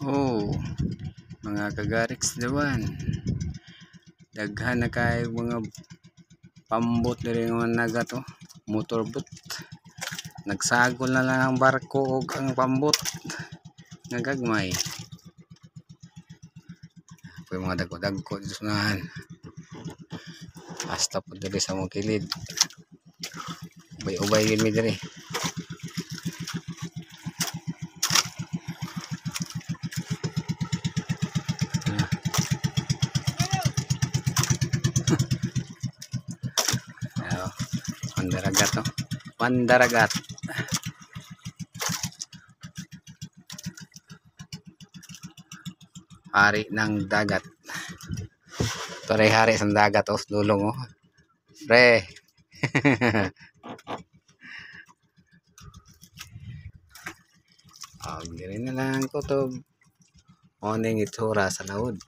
Oh, mga kagariks dawan. Daghan na kayo mga pambot na rin mga naga to. Motorboat. Nagsagol na lang ang barko o ang pambot. Nagagmay. Ito yung mga dagko-dagko dito sunahan. Hasta po dali sa mga kilid. Ubay-ubay yun mi dali. Pandaragat no. Pandaragat. Hari ng dagat. Ito rin hari sa dagat oh, dulong oh. Pre. Gini na lang ko to. Morning itsura sa laod.